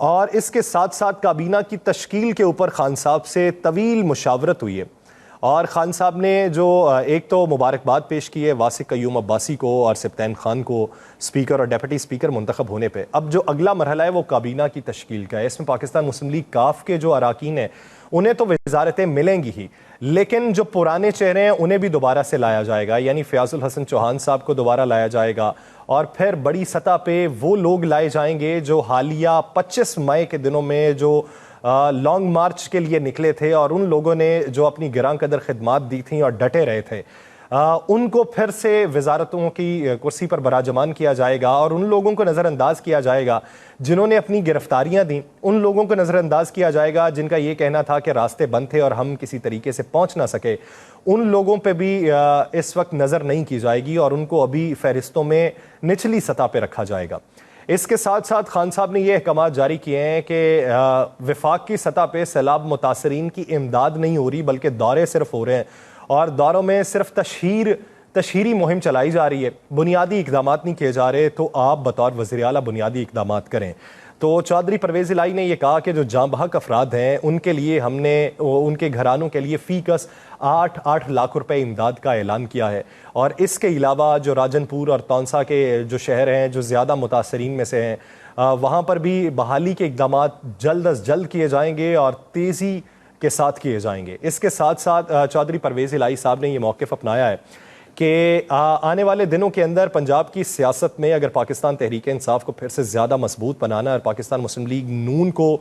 اور اس کے ساتھ ساتھ کابینہ کی تشکیل کے اوپر خان صاحب سے طویل مشاورت ہوئی ہے، اور خان صاحب نے جو ایک تو مبارکباد پیش کی ہے واسق قیوم عباسی کو اور سبطین خان کو اسپیکر اور ڈیپٹی اسپیکر منتخب ہونے پہ۔ اب جو اگلا مرحلہ ہے وہ کابینہ کی تشکیل کا ہے۔ اس میں پاکستان مسلم لیگ کاف کے جو اراکین ہیں انہیں تو وزارتیں ملیں گی ہی، لیکن جو پرانے چہرے ہیں انہیں بھی دوبارہ سے لایا جائے گا، یعنی فیاض الحسن چوہان صاحب کو دوبارہ لایا جائے گا، اور پھر بڑی سطح پہ وہ لوگ لائے جائیں گے جو حالیہ 25 مئی کے دنوں میں جو لانگ مارچ کے لیے نکلے تھے اور ان لوگوں نے جو اپنی گراں قدر خدمات دی تھیں اور ڈٹے رہے تھے، ان کو پھر سے وزارتوں کی کرسی پر براجمان کیا جائے گا، اور ان لوگوں کو نظر انداز کیا جائے گا جنہوں نے اپنی گرفتاریاں دیں، ان لوگوں کو نظر انداز کیا جائے گا جن کا یہ کہنا تھا کہ راستے بند تھے اور ہم کسی طریقے سے پہنچ نہ سکے، ان لوگوں پہ بھی اس وقت نظر نہیں کی جائے گی اور ان کو ابھی فہرستوں میں نچلی سطح پہ رکھا جائے گا۔ اس کے ساتھ ساتھ خان صاحب نے یہ احکامات جاری کیے ہیں کہ وفاق کی سطح پہ سیلاب متاثرین کی امداد نہیں ہو رہی بلکہ دورے صرف ہو رہے ہیں، اور دوروں میں صرف تشہیری مہم چلائی جا رہی ہے، بنیادی اقدامات نہیں کیے جا رہے، تو آپ بطور وزیر اعلیٰ بنیادی اقدامات کریں۔ تو چودھری پرویز الہی نے یہ کہا کہ جو جاں بحق افراد ہیں ان کے لیے ہم نے ان کے گھرانوں کے لیے فی کس 8 لاکھ روپے امداد کا اعلان کیا ہے، اور اس کے علاوہ جو راجن پور اور تونسا کے جو شہر ہیں جو زیادہ متاثرین میں سے ہیں وہاں پر بھی بحالی کے اقدامات جلد از جلد کیے جائیں گے اور تیزی کے ساتھ کیے جائیں گے۔ اس کے ساتھ ساتھ چودھری پرویز الہی صاحب نے یہ موقف اپنایا ہے کہ آنے والے دنوں کے اندر پنجاب کی سیاست میں اگر پاکستان تحریک انصاف کو پھر سے زیادہ مضبوط بنانا ہے اور پاکستان مسلم لیگ نون کو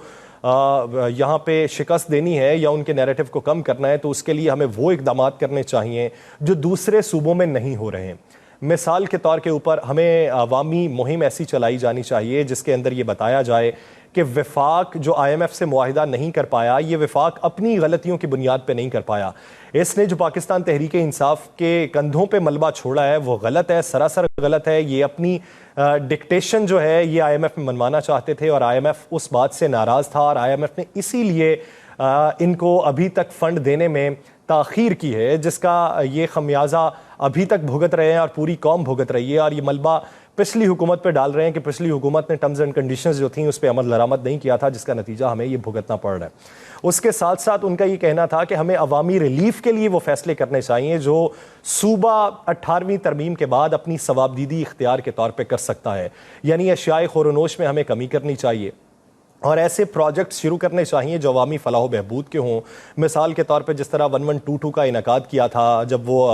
یہاں پہ شکست دینی ہے یا ان کے نیریٹو کو کم کرنا ہے، تو اس کے لیے ہمیں وہ اقدامات کرنے چاہیے جو دوسرے صوبوں میں نہیں ہو رہے ہیں۔ مثال کے طور کے اوپر ہمیں عوامی مہم ایسی چلائی جانی چاہیے جس کے اندر یہ بتایا جائے کہ وفاق جو آئی ایم ایف سے معاہدہ نہیں کر پایا، یہ وفاق اپنی غلطیوں کی بنیاد پہ نہیں کر پایا، اس نے جو پاکستان تحریک انصاف کے کندھوں پہ ملبہ چھوڑا ہے وہ غلط ہے، سراسر غلط ہے۔ یہ اپنی ڈکٹیشن جو ہے یہ آئی ایم ایف میں منوانا چاہتے تھے اور آئی ایم ایف اس بات سے ناراض تھا، اور آئی ایم ایف نے اسی لیے ان کو ابھی تک فنڈ دینے میں تاخیر کی ہے، جس کا یہ خمیازہ ابھی تک بھگت رہے ہیں اور پوری قوم بھگت رہی ہے، اور یہ ملبہ پچھلی حکومت پہ ڈال رہے ہیں کہ پچھلی حکومت نے ٹرمز اینڈ کنڈیشنز جو تھیں اس پہ عمل درآمد نہیں کیا تھا، جس کا نتیجہ ہمیں یہ بھگتنا پڑ رہا ہے۔ اس کے ساتھ ساتھ ان کا یہ کہنا تھا کہ ہمیں عوامی ریلیف کے لیے وہ فیصلے کرنے چاہیے جو صوبہ 18ویں ترمیم کے بعد اپنی ثوابدیدی اختیار کے طور پہ کر سکتا ہے، یعنی اشیاء خور و نوش میں ہمیں کمی کرنی چاہیے اور ایسے پروجیکٹ شروع کرنے چاہیے جو عوامی فلاح و بہبود کے ہوں۔ مثال کے طور پہ جس طرح 1122 کا انعقاد کیا تھا جب وہ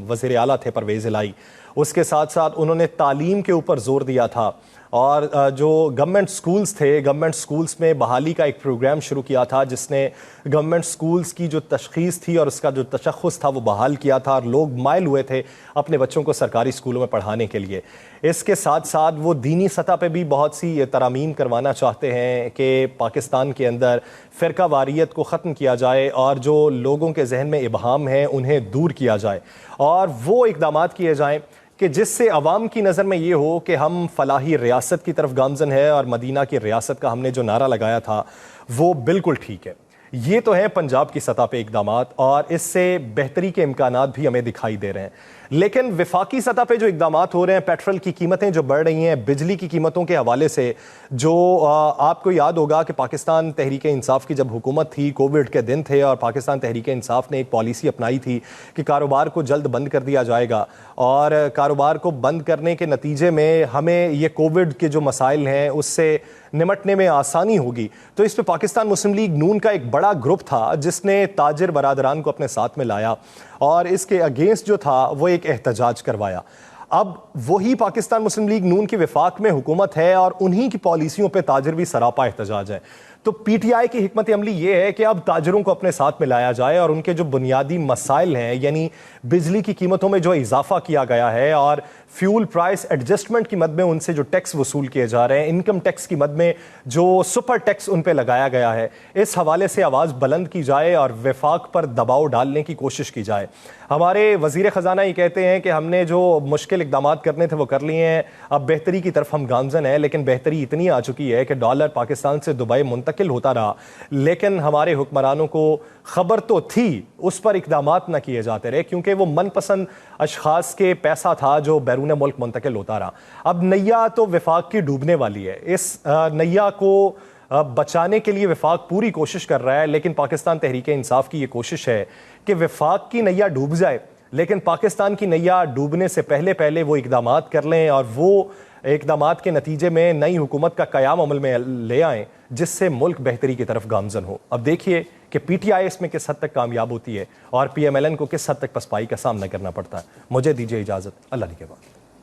وزیر اعلیٰ تھے پرویز الہی، اس کے ساتھ ساتھ انہوں نے تعلیم کے اوپر زور دیا تھا، اور جو گورنمنٹ سکولز تھے، گورنمنٹ سکولز میں بحالی کا ایک پروگرام شروع کیا تھا جس نے گورنمنٹ سکولز کی جو تشخیص تھی اور اس کا جو تشخص تھا وہ بحال کیا تھا، اور لوگ مائل ہوئے تھے اپنے بچوں کو سرکاری سکولوں میں پڑھانے کے لیے۔ اس کے ساتھ ساتھ وہ دینی سطح پہ بھی بہت سی ترامیم کروانا چاہتے ہیں کہ پاکستان کے اندر فرقہ واریت کو ختم کیا جائے اور جو لوگوں کے ذہن میں ابہام ہیں انہیں دور کیا جائے، اور وہ اقدامات کیے جائیں کہ جس سے عوام کی نظر میں یہ ہو کہ ہم فلاحی ریاست کی طرف گامزن ہے، اور مدینہ کی ریاست کا ہم نے جو نعرہ لگایا تھا وہ بالکل ٹھیک ہے۔ یہ تو ہیں پنجاب کی سطح پہ اقدامات، اور اس سے بہتری کے امکانات بھی ہمیں دکھائی دے رہے ہیں، لیکن وفاقی سطح پہ جو اقدامات ہو رہے ہیں، پیٹرول کی قیمتیں جو بڑھ رہی ہیں، بجلی کی قیمتوں کے حوالے سے جو آپ کو یاد ہوگا کہ پاکستان تحریک انصاف کی جب حکومت تھی، کووڈ کے دن تھے، اور پاکستان تحریک انصاف نے ایک پالیسی اپنائی تھی کہ کاروبار کو جلد بند کر دیا جائے گا، اور کاروبار کو بند کرنے کے نتیجے میں ہمیں یہ کووڈ کے جو مسائل ہیں اس سے نمٹنے میں آسانی ہوگی۔ تو اس پہ پاکستان مسلم لیگ نون کا ایک بڑا گروپ تھا جس نے تاجر برادران کو اپنے ساتھ میں لایا اور اس کے اگینسٹ جو تھا وہ ایک احتجاج کروایا۔ اب وہی پاکستان مسلم لیگ نون کی وفاق میں حکومت ہے اور انہی کی پالیسیوں پہ تاجر بھی سراپا احتجاج ہے۔ تو پی ٹی آئی کی حکمت عملی یہ ہے کہ اب تاجروں کو اپنے ساتھ میں لایا جائے اور ان کے جو بنیادی مسائل ہیں، یعنی بجلی کی قیمتوں میں جو اضافہ کیا گیا ہے اور فیول پرائس ایڈجسٹمنٹ کی مد میں ان سے جو ٹیکس وصول کیے جا رہے ہیں، انکم ٹیکس کی مد میں جو سپر ٹیکس ان پہ لگایا گیا ہے، اس حوالے سے آواز بلند کی جائے اور وفاق پر دباؤ ڈالنے کی کوشش کی جائے۔ ہمارے وزیر خزانہ یہ کہتے ہیں کہ ہم نے جو مشکل اقدامات کرنے تھے وہ کر لیے ہیں، اب بہتری کی طرف ہم گامزن ہیں، لیکن بہتری اتنی آ چکی ہے کہ ڈالر پاکستان سے دبئی منتقل ہوتا رہا، لیکن ہمارے حکمرانوں کو خبر تو تھی، اس پر اقدامات نہ کیے جاتے رہے کیونکہ وہ من پسند اشخاص کے پیسہ تھا جو بیرون ملک منتقل ہوتا رہا۔ اب نیا تو وفاق کی ڈوبنے والی ہے، اس نیا کو بچانے کے لیے وفاق پوری کوشش کر رہا ہے، لیکن پاکستان تحریک انصاف کی یہ کوشش ہے کہ وفاق کی نیا ڈوب جائے، لیکن پاکستان کی نیا ڈوبنے سے پہلے وہ اقدامات کر لیں اور وہ اقدامات کے نتیجے میں نئی حکومت کا قیام عمل میں لے آئیں جس سے ملک بہتری کی طرف گامزن ہو۔ اب دیکھیے کہ پی ٹی آئی اس میں کس حد تک کامیاب ہوتی ہے اور پی ایم ایل این کو کس حد تک پسپائی کا سامنا کرنا پڑتا ہے۔ مجھے دیجیے اجازت، اللہ کے بعد۔